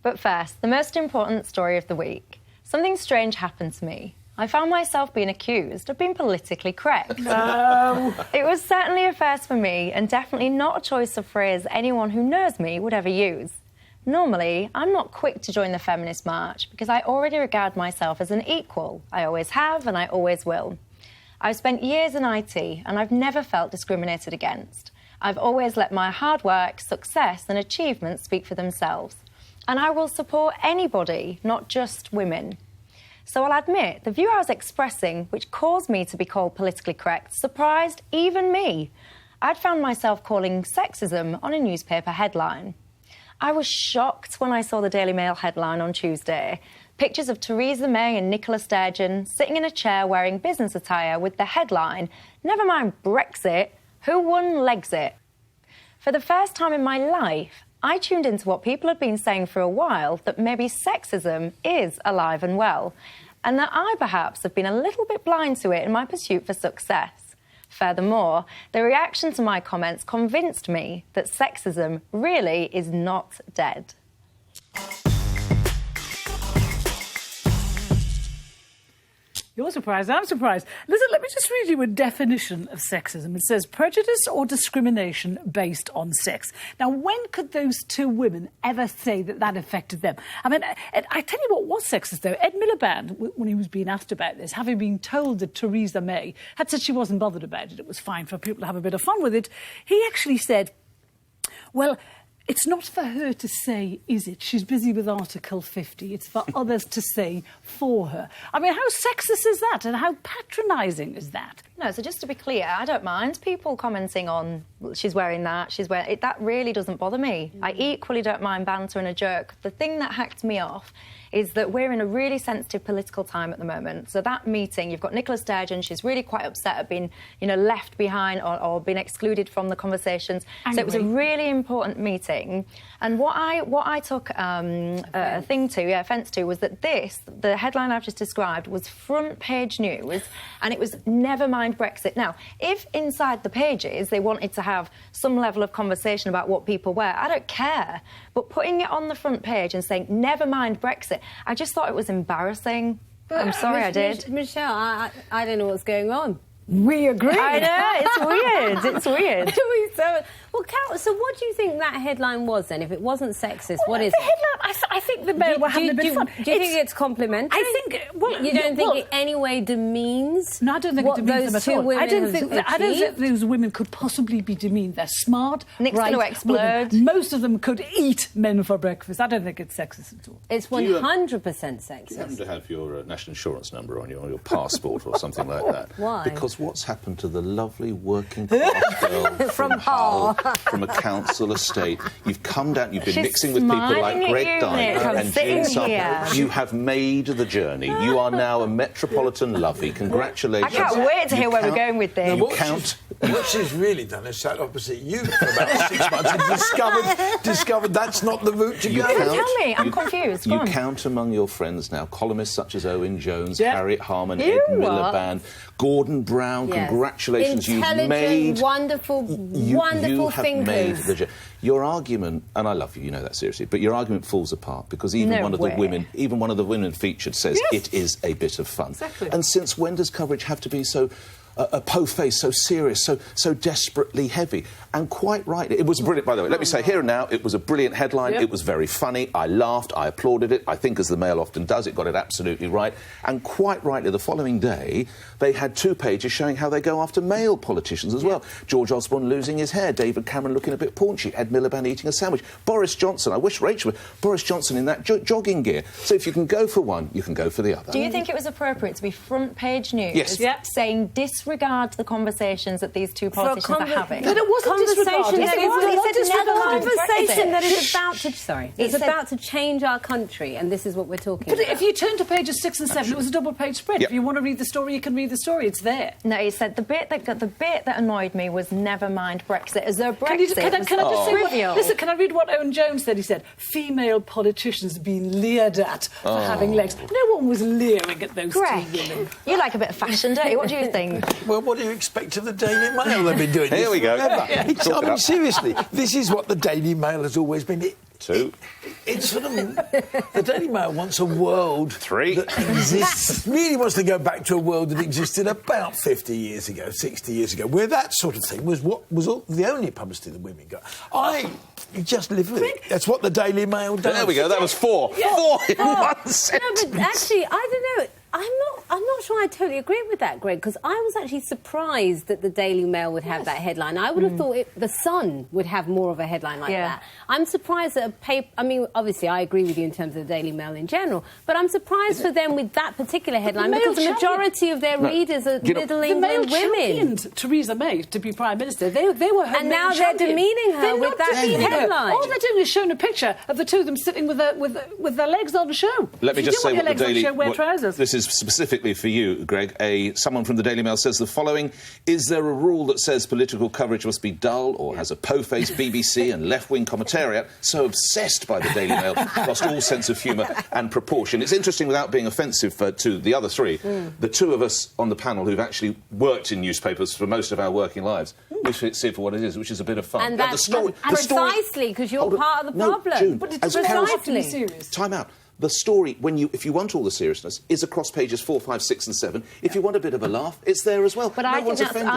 But first, the most important story of the week. Something strange happened to me. I found myself being accused of being politically correct. No. It was certainly a first for me, and definitely not a choice of phrase anyone who knows me would ever use. Normally, I'm not quick to join the feminist march because I already regard myself as an equal. I always have and I always will. I've spent years in IT and I've never felt discriminated against. I've always let my hard work, success and achievements speak for themselves. And I will support anybody, not just women. So I'll admit, the view I was expressing, which caused me to be called politically correct, surprised even me. I'd found myself calling sexism on a newspaper headline. I was shocked when I saw the Daily Mail headline on Tuesday. Pictures of Theresa May and Nicola Sturgeon sitting in a chair wearing business attire with the headline, "Never mind Brexit, who won Legsit?" For the first time in my life, I tuned into what people had been saying for a while, that maybe sexism is alive and well, and that I perhaps have been a little bit blind to it in my pursuit for success. Furthermore, the reaction to my comments convinced me that sexism really is not dead. You're surprised, I'm surprised. Listen, let me just read you a definition of sexism. It says, prejudice or discrimination based on sex. Now, when could those two women ever say that that affected them? I mean, I tell you what was sexist, though. Ed Miliband, when he was being asked about this, having been told that Theresa May had said she wasn't bothered about it, it was fine for people to have a bit of fun with it, he actually said, well, it's not for her to say, is it? She's busy with Article 50. It's for others to say for her. I mean, how sexist is that and how patronising is that? No, so just to be clear, I don't mind people commenting on she's wearing that, that really doesn't bother me. I equally don't mind banter and a joke. The thing that hacked me off is that we're in a really sensitive political time at the moment. So that meeting, you've got Nicola Sturgeon, she's really quite upset at being, left behind or been excluded from the conversations. Angry. So it was a really important meeting. And what I took offense to was that the headline I've just described, was front page news, and it was never mind Brexit. Now, if inside the pages they wanted to have some level of conversation about what people wear, I don't care. But putting it on the front page and saying, never mind Brexit, I just thought it was embarrassing. But I'm sorry I did. Michelle, I don't know what's going on. We agree. I know, it's weird. Well, Carol, so what do you think that headline was then? If it wasn't sexist, what is the headline? I think the Mail were having a bit of fun. Do you think it's complimentary? I think. You don't think it any way demeans? No, I don't think it demeans them at all. I don't think those women could possibly be demeaned. They're smart. Nick's going to explode. Women. Most of them could eat men for breakfast. I don't think it's sexist at all. It's 100% sexist. You happen to have your national insurance number on your passport or something like that? Why? Because what's happened to the lovely working class girl from Hull, from a council estate? You've come down, you've been mixing with people like Greg Dyner and Jean Sutton. You have made the journey. You are now a metropolitan lovey. Congratulations. I can't wait to hear where we're going with this. What she's really done is sat opposite you for about 6 months and discovered that's not the route to go. Tell me, I'm confused. You count among your friends now columnists such as Owen Jones, Harriet Harman, Ed Miliband, Gordon Brown. Yes. Congratulations, you've made wonderful thinkers. Your argument, and I love you, you know that seriously, but your argument falls apart because even one of the women featured says it is a bit of fun. Exactly. And since when does coverage have to be so po-faced, so serious, so desperately heavy? And quite rightly, it was brilliant, by the way. Let me say here and now, it was a brilliant headline. It was very funny. I laughed. I applauded it. I think, as the Mail often does, it got it absolutely right. And quite rightly, the following day, they had 2 pages showing how they go after male politicians as well. George Osborne losing his hair, David Cameron looking a bit paunchy, Ed Miliband eating a sandwich, Boris Johnson, I wish Rachel were, Boris Johnson in that jogging gear. So if you can go for one, you can go for the other. Do you think it was appropriate to be front page news saying disregard the conversations that these two politicians are having? But it wasn't conversation that is about to... Sorry. It's about to change our country, and this is what we're talking about. But if you turn to pages 6 and 7, it was a double-page spread. If you want to read the story, you can read the story. It's there. No, he said the bit that annoyed me was never mind Brexit, as though Brexit can I just say listen, can I read what Owen Jones said? He said, female politicians being leered at for having legs. No one was leering at those two women. You like a bit of fashion, don't you? What do you think? Well, what do you expect of the Daily Mail? They've been doing this Here we go. forever. I mean, seriously, this is what the Daily Mail has always been. 2. It's sort of the Daily Mail wants a world 3 that exists. Really wants to go back to a world that existed about 50 years ago, 60 years ago, where that sort of thing was the only publicity that women got. You just live with it. That's what the Daily Mail does. There we go. That was 4. 4 in one sentence. No, but actually, I don't know. I'm not sure I totally agree with that, Greg, because I was actually surprised that the Daily Mail would have that headline. I would have thought the Sun would have more of a headline like that. I'm surprised that a paper... I mean, obviously, I agree with you in terms of the Daily Mail in general, but I'm surprised for them with that particular headline because the majority of their readers are middle-England women. Theresa May to be Prime Minister. They were her and main now they're champion. demeaning her with that headline. All they're doing is showing a picture of the two of them sitting with their legs on show. Let me just say what the Daily... wear trousers. This is specifically for you, Greg. Someone from the Daily Mail says the following: is there a rule that says political coverage must be dull, or has a po-faced BBC and left-wing commentariat so obsessed by the Daily Mail lost all sense of humour and proportion? It's interesting, without being offensive to the other 3, the 2 of us on the panel who've actually worked in newspapers for most of our working lives, we see it for what it is, which is a bit of fun. And that's precisely because you're part of the problem. June, but it's precisely. Time out. The story, if you want all the seriousness, is across pages 4, 5, 6 and 7. If you want a bit of a laugh, it's there as well. But I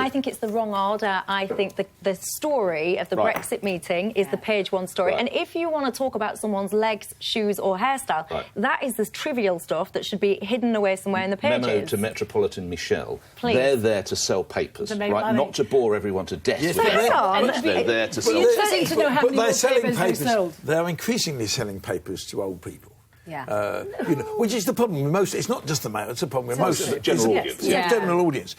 think it's the wrong order. I think the story of the Brexit meeting is the page 1 story. And if you want to talk about someone's legs, shoes or hairstyle, that is the trivial stuff that should be hidden away somewhere in the pages. Memo to Metropolitan Michelle. Please. They're there to sell papers, right? Not to bore everyone to death. Yes, They're there to sell papers. But they're selling papers. They're increasingly selling papers to old people. Yeah. Which is the problem with most... It's not just the Mail, it's a problem with most of it. General audience. General audience.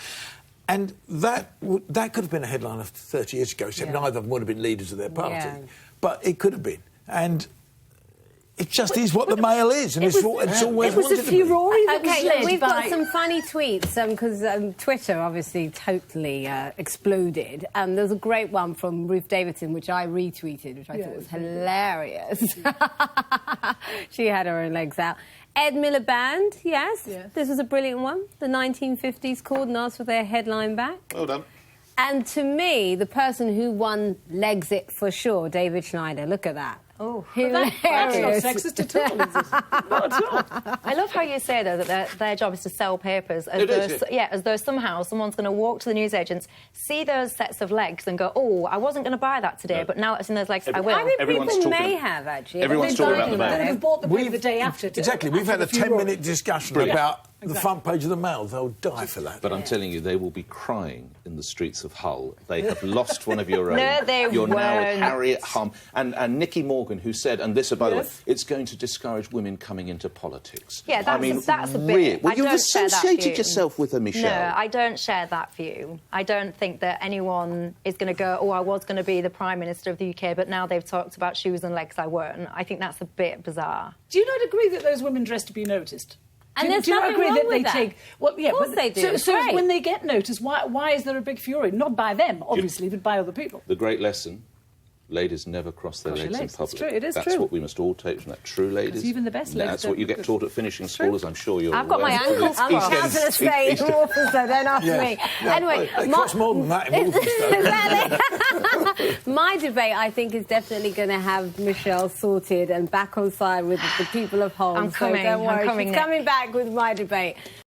And that could have been a headline of 30 years ago, except neither of them would have been leaders of their party. Yeah. But it could have been. And it just is what the Mail is, and it's always wanted to be. It was a furore that was led we've by... got some funny tweets, because Twitter obviously totally exploded. There's a great one from Ruth Davidson, which I retweeted, which I thought was hilarious. She had her own legs out. Ed Miliband, yes, this was a brilliant one. The 1950s called and asked for their headline back. Well done. And to me, the person who won legs it for sure, David Schneider. Look at that. Oh, hilarious. That's not sexist at all, is it? Not at all. I love how you say, though, that their job is to sell papers. As though somehow someone's going to walk to the newsagents, see those sets of legs and go, oh, I wasn't going to buy that today, but now it's in those legs, I will. I mean, people may have, actually. Everyone's talking about the Mail. They would have bought the paper the day after. Exactly. We've had a 10-minute discussion about the front page of the Mail. They'll die for that. But I'm telling you, they will be crying in the streets of Hull. They have lost one of your own. No, they You're won't. now with Harriet Hum. And Nicky Morgan, who said, and this, by the way, it's going to discourage women coming into politics. Yeah, that's a bit... Really? Well, you've associated associated yourself with her, Michelle. No, I don't share that view. I don't think that anyone is going to go, oh, I was going to be the Prime Minister of the UK, but now they've talked about shoes and legs, I won't. I think that's a bit bizarre. Do you not agree that those women dress to be noticed? And there's nothing wrong with that. Well, yeah, of course they do. So when they get noticed, why is there a big fury? Not by them, obviously, but by other people. The great lesson: ladies never cross their legs in public. It's true. It is That's true. what we must all take from that. True ladies. Even the best ladies. That's what you get taught at finishing school, as I'm sure you're. I've got my ankles I'm out of the state in Walthamstow, don't ask me. Anyway, it costs more than that in Walthamstow. My debate, I think, is definitely going to have Michelle sorted and back on side with the people of Hull. I'm coming. So don't worry, I'm coming she's next. coming back with my debate.